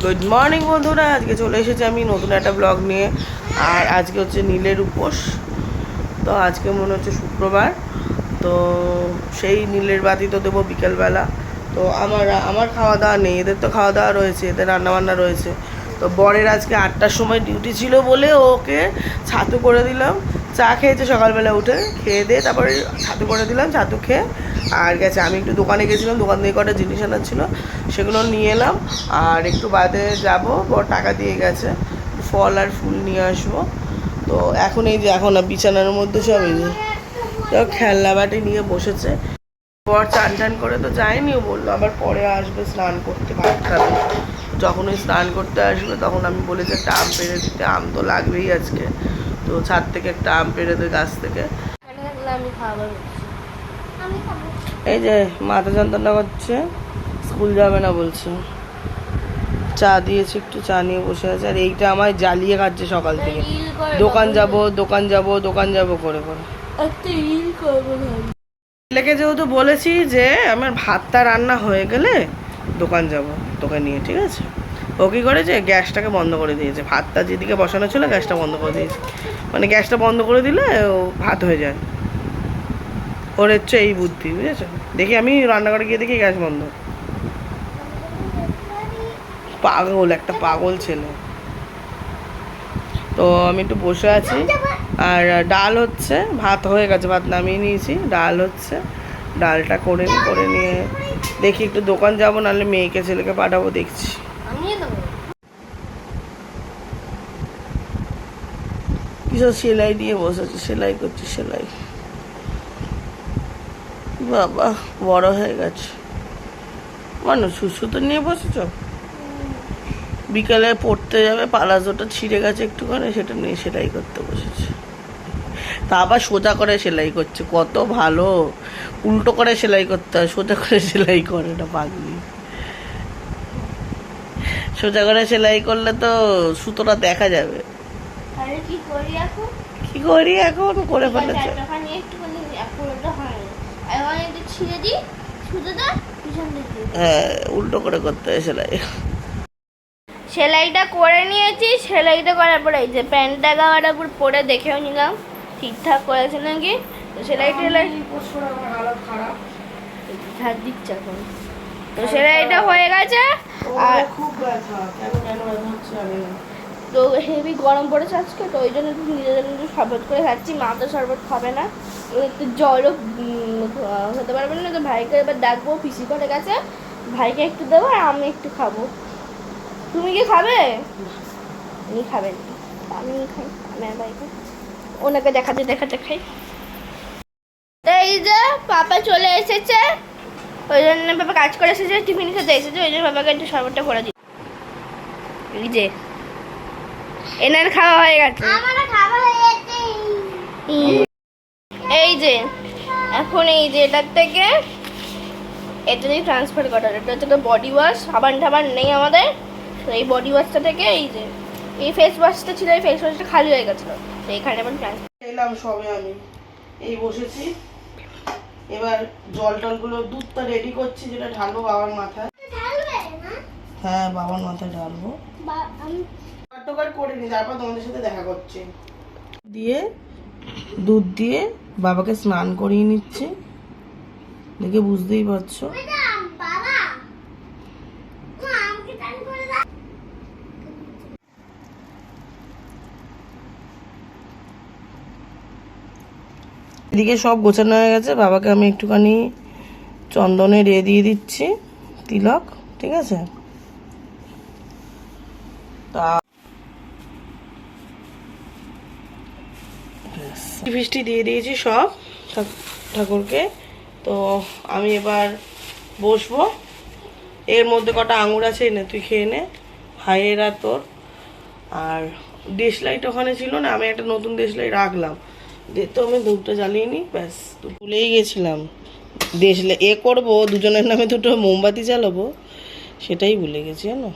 Good morning বন্ধুরা, আজকে চলে এসেছি আমি নতুন একটা ব্লগ নিয়ে। আর আজকে হচ্ছে নীলের উপোস। তো আজকে মনে হচ্ছে শুক্রবার, তো সেই নীলের বাতি তো দেবো বিকেলবেলা। তো আমার খাওয়া দাওয়া নেই, এদের তো খাওয়া দাওয়া রয়েছে, এদের রান্নাবান্না রয়েছে। তো বরের আজকে 8টার সময় ডিউটি ছিল বলে ওকে ছাতু করে দিলাম। চা খেয়েছে সকালবেলা উঠে, খেয়ে দিয়ে তারপরে ছাতু করে দিলাম, ছাতু খেয়ে আর গেছে। আমি একটু দোকানে গেছিলাম, দোকান থেকে কটা জিনিস আনার ছিল, সেগুলো নিয়ে এলাম। আর একটু বাদে যাব, বর টাকা দিয়ে গেছে, ফল আর ফুল নিয়ে আসবো। তো এখন এই যে এখন বিছানার মধ্যে সব এই যে খেলনা বাটি নিয়ে বসেছে। বর চান টান করে তো যায়নি, ও বললো আবার পরে আসবে স্নান করতে, ভাত খাবে। যখন ওই স্নান করতে আসবে তখন আমি বলেছি একটা আম পেড়ে দিতে, আম তো লাগবেই আজকে। তো ছাদ থেকে একটা আম পেড়ে দেয় গাছ থেকে। এই যে মাথা যন্ত্রণা করছে, স্কুল যাবে না বলছে। চা দিয়েছি, একটু চা নিয়ে বসে আছে। আর এইটা আমায় জ্বালিয়ে খাচ্ছে সকাল থেকে, দোকান যাব দোকান যাব দোকান যাব করে করে। ছেলেকে যেহেতু বলেছি যে আমার ভাতটা রান্না হয়ে গেলে দোকান যাব তোকে নিয়ে, ঠিক আছে। ও কী করেছে, গ্যাসটাকে বন্ধ করে দিয়েছে। ভাতটা যেদিকে বসানো ছিল গ্যাসটা বন্ধ করে দিয়েছে, মানে গ্যাসটা বন্ধ করে দিলে ও ভাত হয়ে যায়। ওর হচ্ছে এই বুদ্ধি, বুঝেছো। দেখি আমি রান্নাঘরে গিয়ে দেখি গ্যাস বন্ধ। পাগল, একটা পাগল ছেলে। তো আমি একটু বসে আছি। আর ডাল হচ্ছে, ভাত হয়ে গেছে, ভাত নামিয়ে নিয়েছি, ডাল হচ্ছে। ডালটা করে নিয়ে দেখি একটু দোকান যাবো, নাহলে মেয়েকে ছেলেকে পাঠাবো, দেখছি। কিসব সেলাই দিয়ে বসেছে, সেলাই করছি, সেলাই। বাবা বড় হয়ে গেছে মানুষ, সুতো নিয়ে বসেছ। বিকালে পড়তে যাবে, পালাজোটা ছিঁড়ে গেছে একটুখানি, সেটা নিয়ে সেলাই করতে বসেছে। তা আবার সোজা করে সেলাই করছে, কত ভালো। উল্টো করে সেলাই করতে হয়, সোজা করে সেলাই করে না, পাগলি। সোজা করে সেলাই করলে তো সুতোটা দেখা যাবে। কি করি এখন, করে ফেলেছে। হ্যাঁ, উল্টো করে করতে হয় সেলাই। সেলাইটা করে নিয়েছি, সেলাইটা করার পরে এই যে প্যান্টটা গাওয়াটা পুরো পরে দেখেও নিলাম ঠিকঠাক করেছে নাকি। তো সেলাই টেলাই ধার দিচ্ছে এখন। তো সেলাইটা হয়ে গেছে। আর খুব ব্যথা, কেন হচ্ছে আমি না। তো হেভি গরম পড়েছে আজকে, তো ওই জন্য একটু নিজেদের একটু শরবত করে খাচ্ছি। মা তো শরবত খাবে না, একটু জলও হতে পারবে না। তো ভাইকে এবার ডাকবো, পিসি করে গেছে, ভাইকে একটু দেবো আর আমি একটু খাবো। তুমি কি খাবে? উনি খাবেন, আমি খাই, আমি আর ভাই খাই, ওনাকে দেখাতে দেখাতে খাই। তো এই যে পাপা চলে এসেছে, ওই জন্য পাপা কাজ করে এসেছে, টিফিন খেতে এসেছে, ওই জন্য পাপাকে একটু শরবতটা করে দিই। এই যে এনার খাওয়া হয়ে গেছে, এই যে এখন এই যে এটার থেকে এটা দিয়ে ট্রান্সফার করার, এটা হচ্ছে বডি ওয়াশ। সাবান টাবান নেই আমাদের, তো এই বডি ওয়াশটা থেকে এই যে এই ফেস ওয়াশটা ছিল, এই ফেস ওয়াশটা খালি হয়ে গেছিলো, তো এখানে এখন ট্রান্সফার এলাম সবে। আমি এই বসেছি, এবার জল টলগুলো দুধটা রেডি করছি, যেটা ঢালবো বাবার মাথায়। হ্যাঁ, বাবার মাথায় ঢালবো। করে নি, তারপর তোমাদের সাথে দেখা করছি। দিয়ে দুধ দিয়ে বাবাকে স্নান করিয়ে নিচ্ছে, দেখে বুঝতেই পারছো। এদিকে সব গোছানো হয়ে গেছে, বাবাকে আমি একটুখানি চন্দনের দিয়ে দিচ্ছি, তিলক, ঠিক আছে। তা ফিষ্টি দিয়ে দিয়েছি সব ঠাকুরকে। তো আমি এবার বসবো। এর মধ্যে কটা আঙুর আছে, না তুই খেয়ে নে, ভাইয়ের আর তোর। আর দেশলাইট ওখানে ছিল না, আমি একটা নতুন দেশলাই রাখলাম, তো আমি ধূপটা জ্বালিয়ে নিই, ব্যাস। তো ভুলেই গেছিলাম দেশলাই করবো, দুজনের নামে দুটো মোমবাতি জ্বালাবো, সেটাই ভুলে গেছি জানো।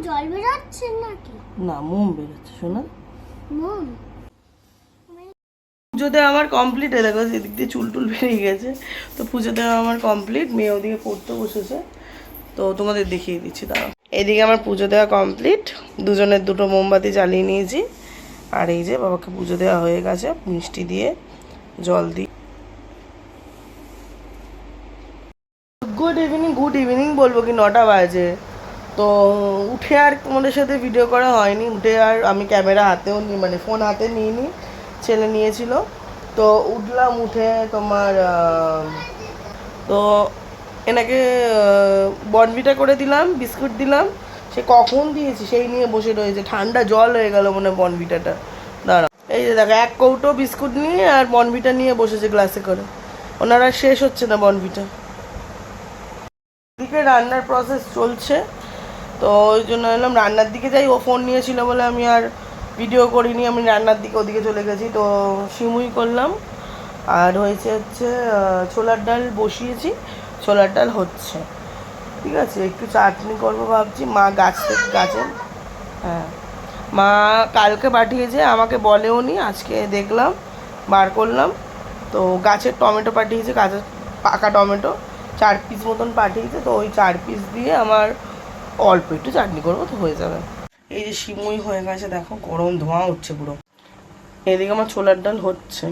জল বেরোচ্ছে নাকি? না, মোম বেরোচ্ছে, শোনা। মোম পুজো দেওয়া আমার কমপ্লিট, দেখো সেদিক দিয়ে চুল টুল বেরিয়ে গেছে। তো পুজো দেওয়া আমার কমপ্লিট, মেয়ে ওদিকে পড়তে বসেছে, তো তোমাদের দেখিয়ে দিচ্ছি দাঁড়াও। এইদিকে আমার পুজো দেওয়া কমপ্লিট, দুজনের দুটো মোমবাতি জ্বালিয়ে নিয়েছি। আর এই যে বাবাকে পুজো দেওয়া হয়ে গেছে, মিষ্টি দিয়ে জল দিই। গুড ইভিনিং বলবো কি, 9টা বাজে। তো উঠে আর তোমাদের সাথে ভিডিও করা হয়নি, উঠে আর আমি ক্যামেরা হাতেও নিই, মানে ফোন হাতে নিইনি, ছেলে নিয়েছিল। তো উঠলাম, উঠে তোমার তো এনাকে বনভিটা করে দিলাম, বিস্কুট দিলাম, সে কখন দিয়েছি সেই নিয়ে বসে রয়েছে, ঠান্ডা জল হয়ে গেল মনে হয় বনভিটাটা। দাঁড়া, এই যে দেখো 1 কৌটো বিস্কুট নিয়ে আর বনভিটা নিয়ে বসেছে গ্লাসে করে, ওনারা শেষ হচ্ছে না বনভিটা। এদিকে রান্নার প্রসেস চলছে, তো ওই জন্য এলাম রান্নার দিকে যাই। ও ফোন নিয়েছিল বলে আমি আর ভিডিও করিনি, আমি রান্নার দিকে ওদিকে চলে গেছি। তো সিমুই করলাম, আর হয়েছে হচ্ছে ছোলার ডাল বসিয়েছি, ছোলার ডাল হচ্ছে, ঠিক আছে। একটু চাটনি করবো ভাবছি, মা গাছে হ্যাঁ, মা কালকে পাঠিয়েছে, আমাকে বলেও নি, আজকে দেখলাম বার করলাম। তো গাছের টমেটো পাঠিয়েছে, গাছের পাকা টমেটো 4 পিস মতন পাঠিয়েছে। তো ওই 4 পিস দিয়ে আমার অল্প একটু চাটনি করবো, তো হয়ে যাবে। এই যে সিমুই হয়ে গেছে, দেখো গরম ধোঁয়া উঠছে পুরো। এদিকে আমার ছোলার ডাল হচ্ছে,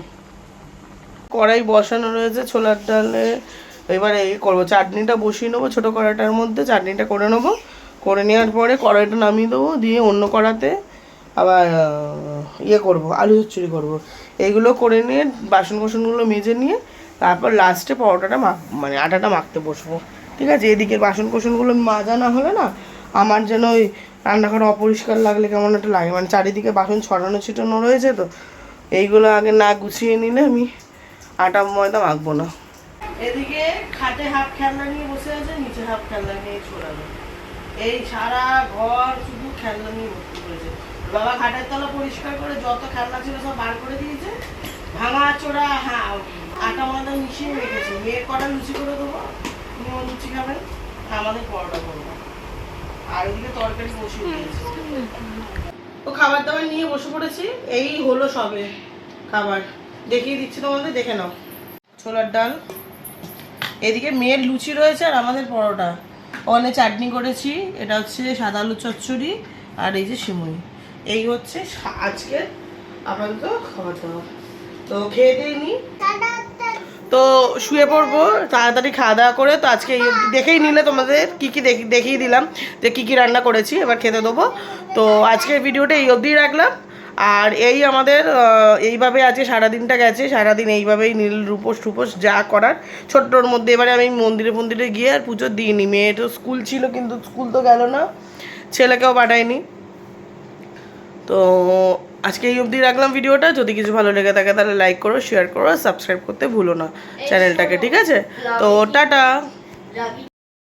কড়াই বসানো রয়েছে ছোলার ডালে। এবারে এই করবো, চাটনিটা বসিয়ে নেবো ছোটো কড়াইটার মধ্যে, চাটনিটা করে নেবো, করে নেওয়ার পরে কড়াইটা নামিয়ে দেবো, দিয়ে অন্য কড়াতে আবার ইয়ে করবো, আলু চচ্চড়ি করবো। এইগুলো করে নিয়ে বাসন কোসনগুলো মেজে নিয়ে তারপর লাস্টে পরোটাটা মানে আটাটা মাখতে বসবো, ঠিক আছে। এদিকে বাসন কোসনগুলো মাজা না হলে না আমার যেন ওই রান্নাঘর অপরিষ্কার লাগলে কেমন একটা লাগে, মানে চারিদিকে বাসন ছড়ানো ছিটানো রয়েছে। তো এইগুলো আগে না গুছিয়ে নিলে আমি আটা ময়দা মাখবো না। এদিকে খাটে হাফ খেলনা নিয়ে বসে আছে, নিচে হাফ খেলনা নিয়ে ছড়ানো, এই সারা ঘর শুধু খেলনা নিয়ে ভর্তি করেছে। বাবা খাটের তলা পরিষ্কার করে যত খেলনা ছিল সব বার করে দিয়েছে, ভাঙা চোরা হ্যাঁ আটা ময়দা মিশিয়ে রেখেছি। মেয়ের কটা লুচি করে দেবো, তুমিও লুচি খাবেন, আমাদের পরোটা করবো। আর ওদিকে তরকারি বসিয়ে দিয়েছি, তো খাবার দাবার নিয়ে বসে পড়েছি। এই হলো সবে খাবার, দেখিয়ে দিচ্ছি তোমাদের, দেখে নাও। ছোলার ডাল, এদিকে মেয়ের লুচি রয়েছে আর আমাদের পরোটা। ওখানে চাটনি করেছি, এটা হচ্ছে সাদা আলু চচ্চড়ি, আর এই যে সিমুই। এই হচ্ছে আজকের আপাতত খাবার দাবার। তো খেয়ে দিয়ে নিই, তো শুয়ে পড়বো তাড়াতাড়ি খাওয়া দাওয়া করে। তো আজকে দেখেই নিলে তোমাদের কী কী দেখিয়ে দিলাম যে কী কী রান্না করেছি, এবার খেতে দেবো। তো আজকের ভিডিওটা এই অবধিই রাখলাম। আর এই আমাদের এইভাবে আজকে সারাদিনটা গেছে, সারাদিন এইভাবেই নীল রূপোস টুপোস যা করার ছোট্টর মধ্যে। এবারে আমি মন্দিরে গিয়ে আর পুজো দিইনি, মেয়ে তো স্কুল ছিল, কিন্তু স্কুল তো গেল না, ছেলেকেও পাঠায়নি। তো আজকে এই অবধি রাখলাম ভিডিওটা। যদি কিছু ভালো লেগে থাকে তাহলে লাইক করো, শেয়ার করো, সাবস্ক্রাইব করতে ভুলো না চ্যানেলটাকে, ঠিক আছে। তো টাটা।